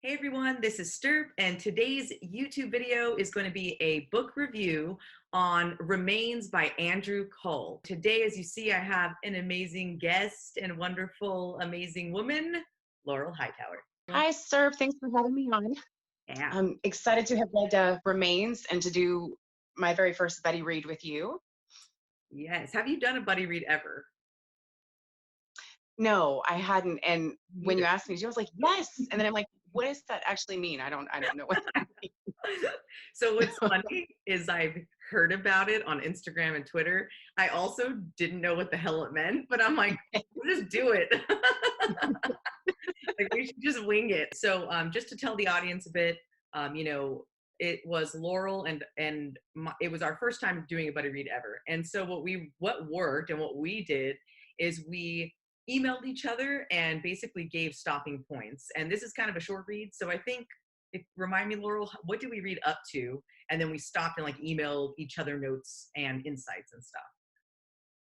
Hey everyone, this is Stirp, and today's YouTube video is going to be a book review on Remains by Andrew Cull. Today, as you see, I have an amazing guest and wonderful, amazing woman, Laurel Hightower. Hi, sir. Thanks for having me on. Yeah. I'm excited to have read Remains and to do my very first buddy read with you. Yes. Have you done a buddy read ever? No, I hadn't. And when you Neither. asked me, I was like, yes. And then I'm like, what does that actually mean? I don't know what that means. So what's funny is I've heard about it on Instagram and Twitter. I also didn't know what the hell it meant, but I'm like, we'll just do it. Like we should just wing it. So just to tell the audience a bit, it was Laurel and it was our first time doing a buddy read ever. And so what worked and what we did is we emailed each other and basically gave stopping points. And this is kind of a short read, so I think remind me, Laurel, what did we read up to? And then we stopped and like emailed each other notes and insights and stuff.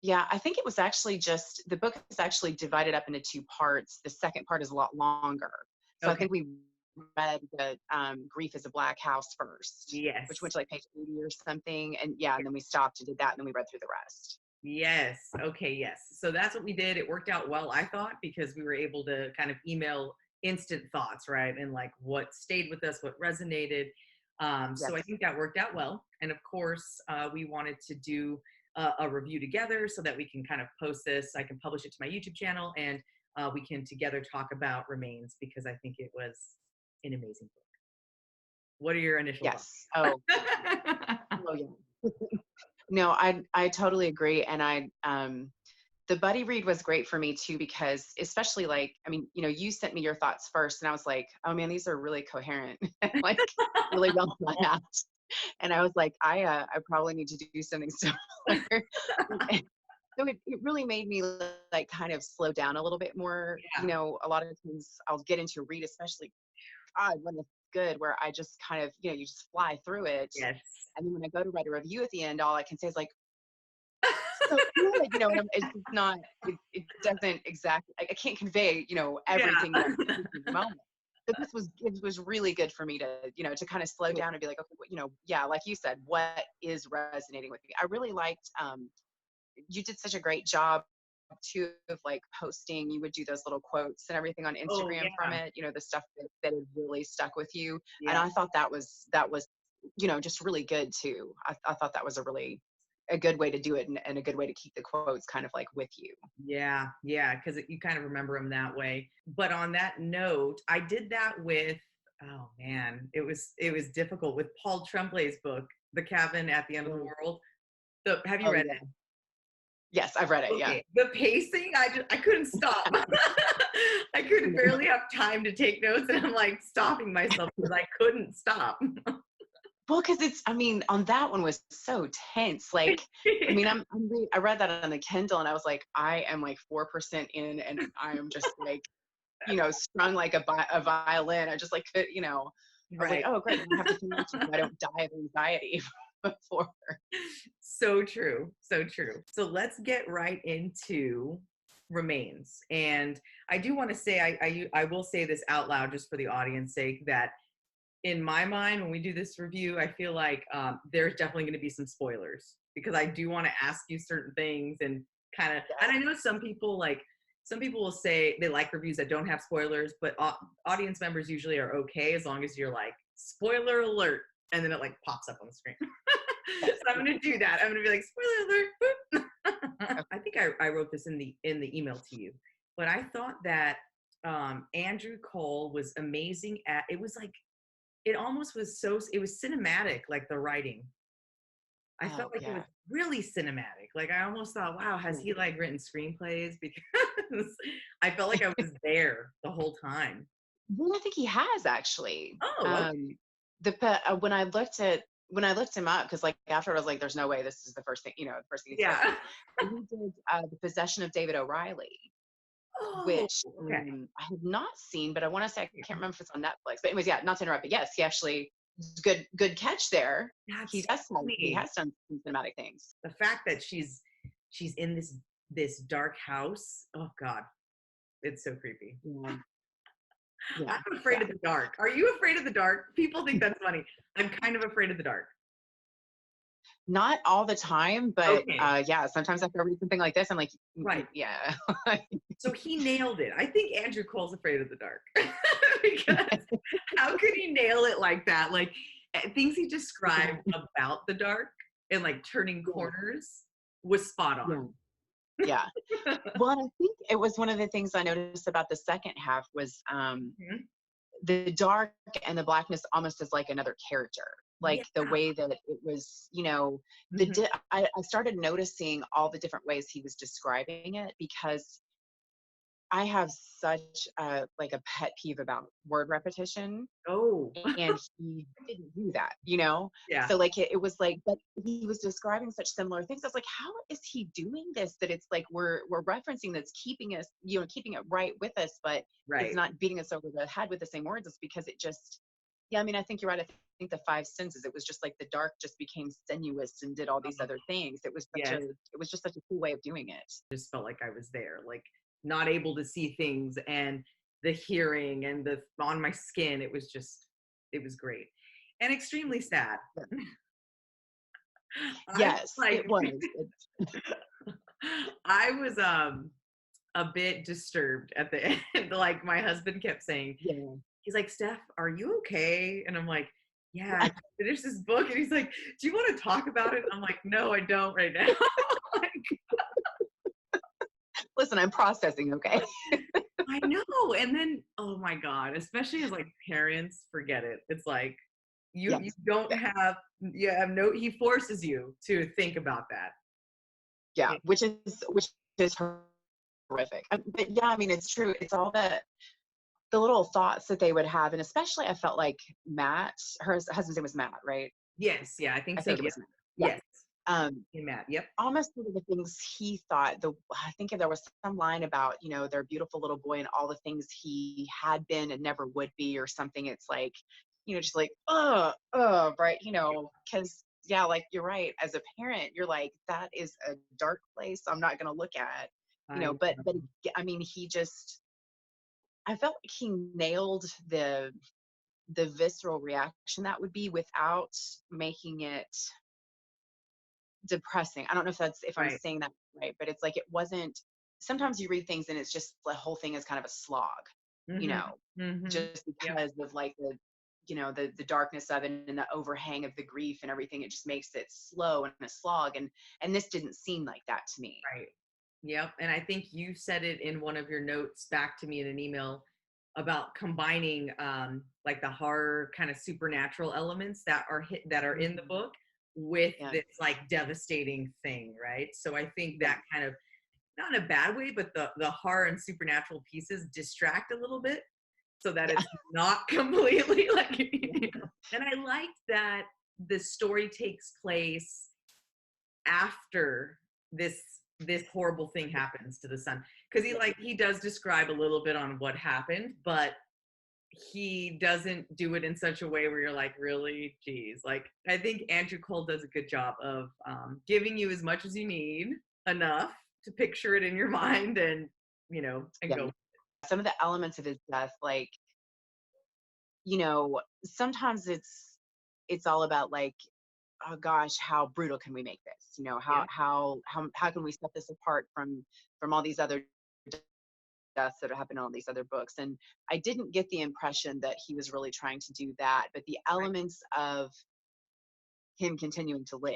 Yeah, I think it was actually the book is actually divided up into two parts. The second part is a lot longer. So I Okay. think we read the Grief is a Black House first, Yes. which went to like page 80 or something. And yeah, and then we stopped and did that, and then we read through the rest. Yes. Okay. Yes. So that's what we did. It worked out well, I thought, because we were able to kind of email instant thoughts, right? And like what stayed with us, what resonated. Yes. So I think that worked out well. And of course, we wanted to do a review together so that we can kind of post this. I can publish it to my YouTube channel and we can together talk about Remains because I think it was an amazing book. What are your initial Yes. thoughts? Oh yeah. No, I totally agree. And the buddy read was great for me too, because especially like, I mean, you sent me your thoughts first and I was like, oh man, these are really coherent, like really well thought out. And I was like, I probably need to do something similar. So it really made me like kind of slow down a little bit more. Yeah. A lot of times I'll get into a read, especially God, when it's good, where I just kind of, you just fly through it. Yes. And then when I go to write a review at the end, all I can say is like, so good, and it's just not, it doesn't exactly, I can't convey, everything that I'm thinking in the moment. But it was really good for me to, to kind of slow down and be like, okay, yeah, like you said, what is resonating with me? I really liked, you did such a great job too of like posting. You would do those little quotes and everything on Oh, Instagram from yeah. it, the stuff that had really stuck with you. And Yeah. I thought that was, just really good too. I thought that was a good way to do it, and a good way to keep the quotes kind of like with you. Yeah, yeah, because you kind of remember them that way. But on that note, I did that with, oh man, it was difficult with Paul Tremblay's book, The Cabin at the End of the World. Have you Oh read yeah. it? Yes, I've read it. Yeah. Okay, the pacing, I couldn't stop. I couldn't barely have time to take notes, and I'm like stopping myself because I couldn't stop. Well, because on that one was so tense. Like, I read that on the Kindle, and I was like, I am like 4% in, and I am just like, strung like a violin. I just like could, I was like, Right. oh great, I have to finish it so I don't die of anxiety before. So true. So true. So let's get right into Remains. And I do want to say, I will say this out loud just for the audience sake, that in my mind, when we do this review, I feel like there's definitely going to be some spoilers because I do want to ask you certain things and kind of, and I know some people will say they like reviews that don't have spoilers, but audience members usually are okay as long as you're like, spoiler alert, and then it like pops up on the screen. So I'm going to do that. I'm going to be like, spoiler alert. I think I wrote this in the email to you, but I thought that Andrew Cull was amazing at, it was like, it almost was it was cinematic, like the writing. I felt like it was really cinematic. Like I almost thought, wow, has he like written screenplays? Because I felt like I was there the whole time. Well, I think he has actually. Oh, okay. When I looked him up, because like after I was like, there's no way this is the first thing, the first thing he's written. Yeah. And he did The Possession of David O'Reilly, Oh, which okay. I have not seen, but I want to say, I can't remember if it's on Netflix. But anyways, yeah, not to interrupt, but yes, he actually, good catch there. That's He has done some cinematic things. the fact that she's in this dark house. Oh God, it's so creepy. Yeah. Yeah. I'm afraid Yeah. of the dark. Are you afraid of the dark? People think that's funny. I'm kind of afraid of the dark. Not all the time, but Okay, yeah, sometimes after I read something like this, I'm like, right. yeah. So he nailed it. I think Andrew Cole's afraid of the dark because how could he nail it like that? Like things he described Yeah. about the dark and like turning Yeah. corners was spot on. Yeah. Yeah. Well, and I think it was one of the things I noticed about the second half was Mhm. the dark and the blackness almost as like another character. Yeah. Like the way that it was, Mhm. I started noticing all the different ways he was describing it because I have such a pet peeve about word repetition, Oh, and he didn't do that. yeah. So like it was like, but he was describing such similar things. I was like, how is he doing this? That it's like we're referencing that's keeping us, keeping it right with us, but it's Right. not beating us over the head with the same words. It's because it just, yeah. I mean, I think you're right. I think the five senses. It was just like the dark just became sinuous and did all these Oh, other things. yes. It was just such a cool way of doing it. Just felt like I was there, like not able to see things and the hearing and the on my skin. It was great and extremely sad. I was Yes, like, it was. I was a bit disturbed at the end. Like my husband kept saying, Yeah. he's like, Steph, are you okay? And I'm like, yeah, I finished this book. And he's like, do you want to talk about it? I'm like, no, I don't right now. Like, Listen, I'm processing. Okay. I know. And then, oh my God, especially as like parents, forget it. It's like you Yes. don't have you have no he forces you to think about that. Yeah, Yeah. which is horrific. But yeah, I mean, it's true. It's all the little thoughts that they would have, and especially I felt like Matt, her husband's name was Matt, right? Yes, yeah, I think I so. think it Yep. was Matt. Yeah. Yes. Um, Hey, Matt. Yep. Almost one of the things he thought. I think there was some line about their beautiful little boy and all the things he had been and never would be, or something. It's like just like right, because yeah, like you're right. As a parent, you're like that is a dark place. I'm not going to look at. I But I mean, he just I felt like he nailed the visceral reaction that would be without making it depressing. I don't know if I'm right. saying that right, but it's like it wasn't. Sometimes you read things and it's just the whole thing is kind of a slog, you Mhm. know, Mhm. just Yep. because of like the darkness of it and the overhang of the grief and everything. It just makes it slow and a slog, and this didn't seem like that to me. Right. Yep. And I think you said it in one of your notes back to me in an email about combining like the horror kind of supernatural elements that are in the Mhm. book with Yeah, this like devastating thing, right? So I think yeah, that kind of not in a bad way, but the horror and supernatural pieces distract a little bit so that yeah, it's not completely like yeah, and I liked that the story takes place after this horrible thing happens to the son because yeah, he does describe a little bit on what happened, but he doesn't do it in such a way where you're like, really, geez. Like I think Andrew Cole does a good job of giving you as much as you need, enough to picture it in your mind and and yeah. go. Some of the elements of his death, like sometimes it's all about like, oh gosh, how brutal can we make this? Yeah, How can we set this apart from all these other deaths that have happened in all these other books? And I didn't get the impression that he was really trying to do that, but the right, elements of him continuing to live,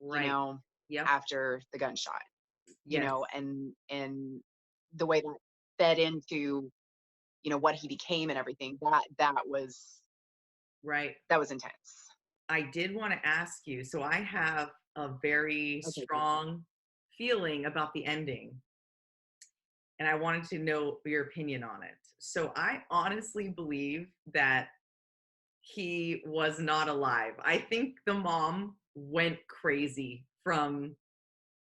you right. know, Yep. after the gunshot, Yes. and the way that fed into, what he became and everything, Right. that was intense. I did want to ask you, so I have a very Okay, good. strong feeling about the ending and I wanted to know your opinion on it. So I honestly believe that he was not alive. I think the mom went crazy from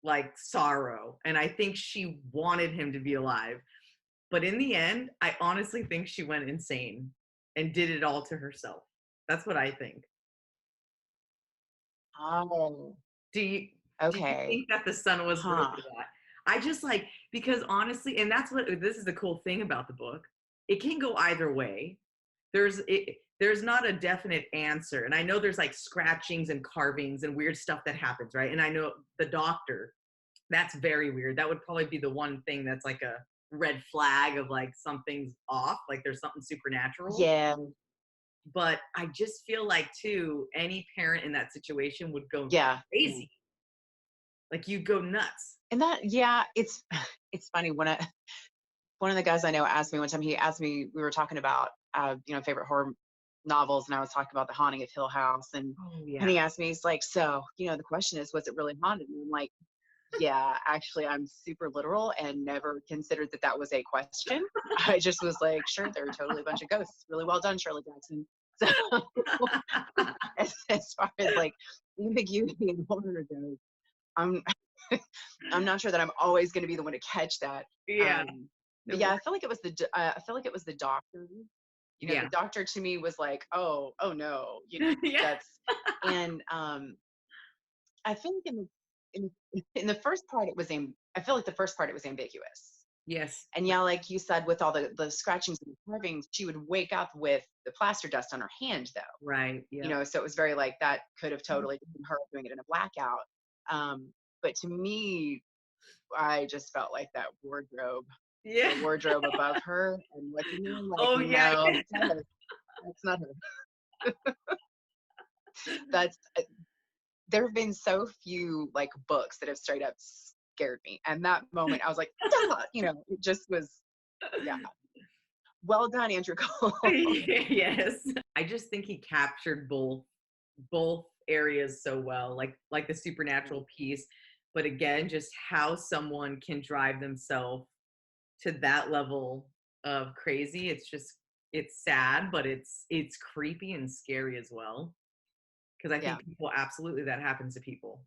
like sorrow, and I think she wanted him to be alive. But in the end, I honestly think she went insane and did it all to herself. That's what I think. Oh, Do you do you okay. think that the son was really Huh. that? I just like because honestly, and that's what this is the cool thing about the book. it can go either way. There's not a definite answer. And I know there's like scratchings and carvings and weird stuff that happens, right? And I know the doctor, that's very weird. That would probably be the one thing that's like a red flag of like something's off, like there's something supernatural. Yeah. But I just feel like too, any parent in that situation would go Yeah. crazy. Like you go nuts. And that, yeah, it's funny when one of the guys I know asked me one time, he asked me, we were talking about, favorite horror novels. And I was talking about The Haunting of Hill House. Oh And yeah. he asked me, he's like, so, the question is, was it really haunted? And I'm like, yeah, actually, I'm super literal and never considered that was a question. I just was like, sure, they're totally a bunch of ghosts. Really well done, Shirley Jackson. So as far as like ambiguity and horror goes, I'm I'm not sure that I'm always going to be the one to catch that. Yeah. But yeah, I feel like it was I feel like it was the doctor. The Yeah. doctor to me was like, oh no, Yeah. that's, and I think in the first part I feel like the first part it was ambiguous. Yes. And yeah, like you said, with all the scratchings and the carvings, she would wake up with the plaster dust on her hand, though. Right. Yeah. So it was very like that could have totally been her doing it in a blackout. But to me, I just felt like that wardrobe, Yeah. the wardrobe above her, and looking at me like, Oh yeah. no, that's not her. That's there have been so few like books that have straight up scared me. And that moment, I was like, "Duh," it just was, yeah. Well done, Andrew Cull. Yes. I just think he captured both areas so well, like the supernatural piece, but again, just how someone can drive themselves to that level of crazy. It's sad, but it's creepy and scary as well. Because I Yeah. think people absolutely that happens to people,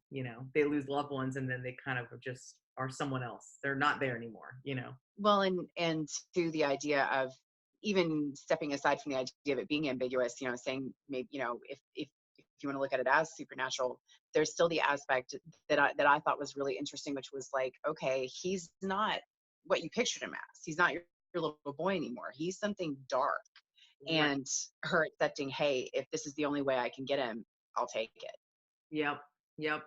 they lose loved ones and then they kind of just are someone else. They're not there anymore. Well, and to the idea of even stepping aside from the idea of it being ambiguous, saying maybe, if you want to look at it as supernatural, there's still the aspect that I thought was really interesting, which was like, okay, he's not what you pictured him as. He's not your little boy anymore. He's something dark. Right. And her accepting, hey, if this is the only way I can get him, I'll take it. Yep. Yep.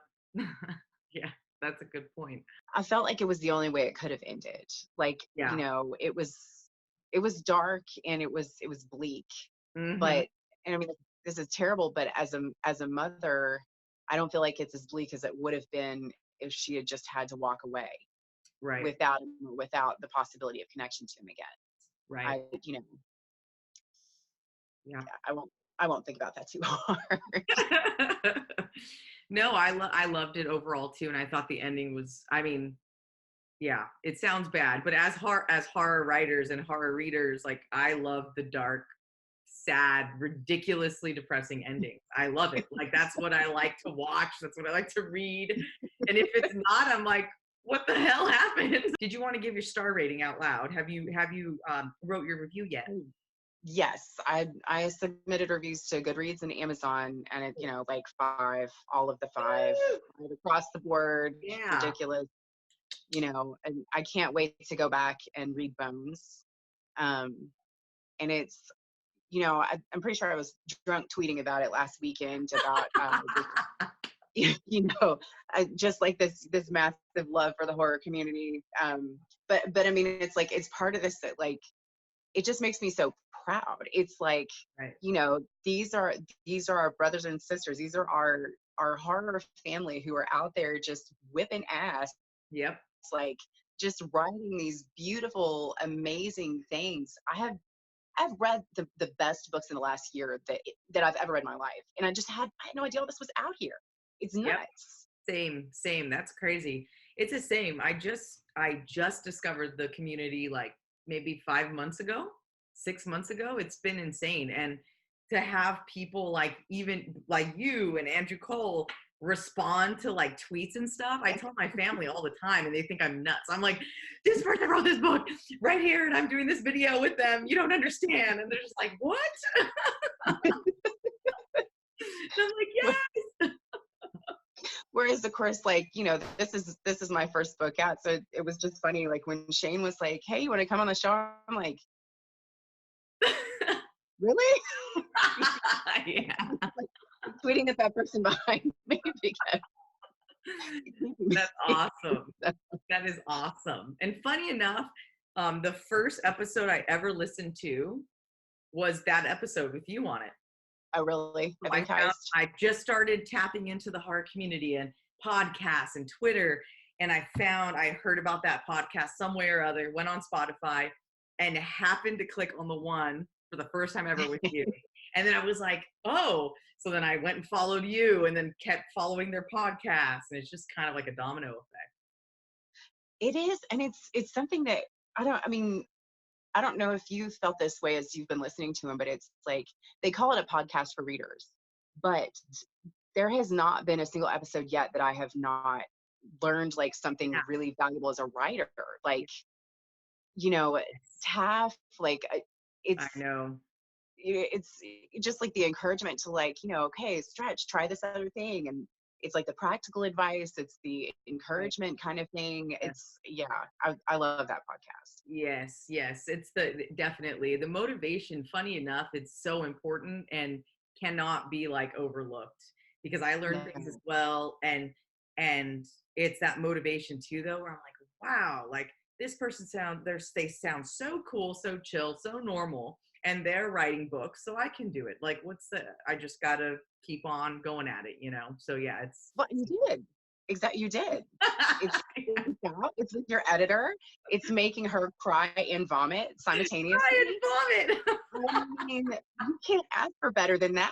Yeah, that's a good point. I felt like it was the only way it could have ended. Like, Yeah. it was dark and it was bleak. Hmm. But, and I mean, this is terrible, but as a mother, I don't feel like it's as bleak as it would have been if she had just had to walk away Right. without the possibility of connection to him again. Right. I, Yeah. I won't think about that too hard. No, I loved it overall too, and I thought the ending was. I mean, yeah, it sounds bad, but as horror writers and horror readers, like I love the dark, sad, ridiculously depressing endings. I love it. Like that's what I like to watch. That's what I like to read. And if it's not, I'm like, what the hell happened? Did you want to give your star rating out loud? Have you wrote your review yet? Yes, I submitted reviews to Goodreads and Amazon, and it, like 5, all of the 5, right across the board, Yeah. ridiculous, and I can't wait to go back and read Bones. And it's, I'm pretty sure I was drunk tweeting about it last weekend about, just like this massive love for the horror community. But I mean, it's like, it's part of this that like, it just makes me so proud. It's like, Right. These are our brothers and sisters. These are our horror family who are out there just whipping ass. Yep. It's like just writing these beautiful, amazing things. I've read the best books in the last year that I've ever read in my life, and I had no idea all this was out here. It's Yep. nuts. Same. That's crazy. It's the same. I just discovered the community like maybe 5 months ago, 6 months ago. It's been insane. And to have people like even like you and Andrew Cull respond to like tweets and stuff. I tell my family all the time and they think I'm nuts. I'm like, this person wrote this book right here and I'm doing this video with them. You don't understand. And they're just like, what? And I'm like, yeah. Whereas, of course, like, this is my first book out. So it was just funny. Like when Shane was like, hey, you want to come on the show? I'm like, really? Yeah. Like, tweeting at that person behind me because That's awesome. That is awesome. And funny enough, the first episode I ever listened to was that episode with you on it. Oh, really? So I've enticed. I just started tapping into the horror community and podcasts and Twitter. And I heard about that podcast somewhere or other, went on Spotify and happened to click on the one for the first time ever with you. And then I was like, oh, so then I went and followed you and then kept following their podcast. And it's just kind of like a domino effect. It is, and it's something that I don't know if you felt this way as you've been listening to them, but it's like they call it a podcast for readers. But there has not been a single episode yet that I have not learned like something really valuable as a writer. Like, Taff, like it's I know. it's just like the encouragement to like, okay, stretch, try this other thing. And it's like the practical advice, it's the encouragement kind of thing. It's I love that podcast. Yes, it's definitely the motivation. Funny enough, it's so important and cannot be like overlooked because I learned things as well, and it's that motivation too though where I'm like, wow, like this person they sound so cool, so chill, so normal, and they're writing books, so I can do it. Like I just gotta keep on going at it, so yeah, it's Well, you did. Exactly, you did. It's with your editor. It's making her cry and vomit simultaneously. Cry and vomit. I mean, you can't ask for better than that.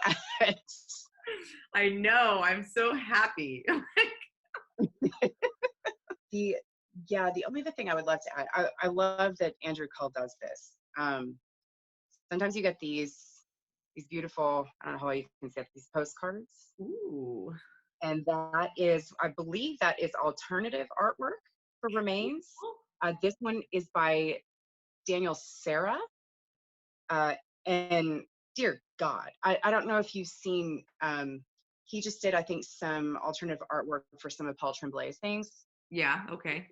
I know. I'm so happy. The only other thing I would love to add, I love that Andrew Cull does this. Sometimes you get these beautiful, I don't know how you can say it, these postcards. Ooh. And that is, I believe that is alternative artwork for Remains. This one is by Daniel Serra. And dear God, I don't know if you've seen, he just did, I think, some alternative artwork for some of Paul Tremblay's things. Yeah, okay.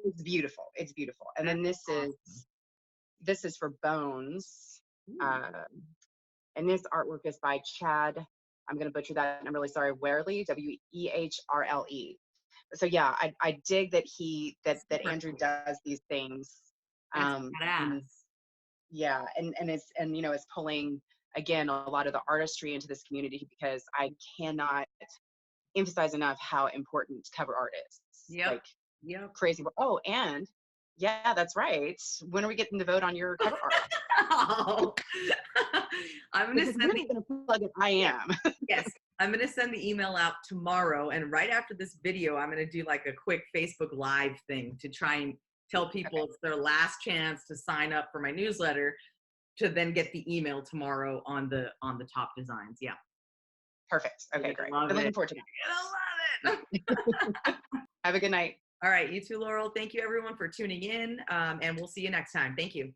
It's beautiful. It's beautiful. And then this is for Bones. And this artwork is by Chad, I'm going to butcher that, and I'm really sorry, Wehrle, Wehrle. So yeah, I dig that Andrew does these things. That's badass. And is pulling again a lot of the artistry into this community, because I cannot emphasize enough how important cover art is. Yep. Crazy. Oh, and yeah, that's right. When are we getting to vote on your cover art? Oh. I'm going to send plug it. I am. Yes. I'm going to send the email out tomorrow. And right after this video, I'm going to do like a quick Facebook Live thing to try and tell people it's their last chance to sign up for my newsletter to then get the email tomorrow on the top designs. Yeah. Perfect. Okay, great. I'm looking forward to that. I love it. Have a good night. All right. You too, Laurel. Thank you everyone for tuning in. And we'll see you next time. Thank you.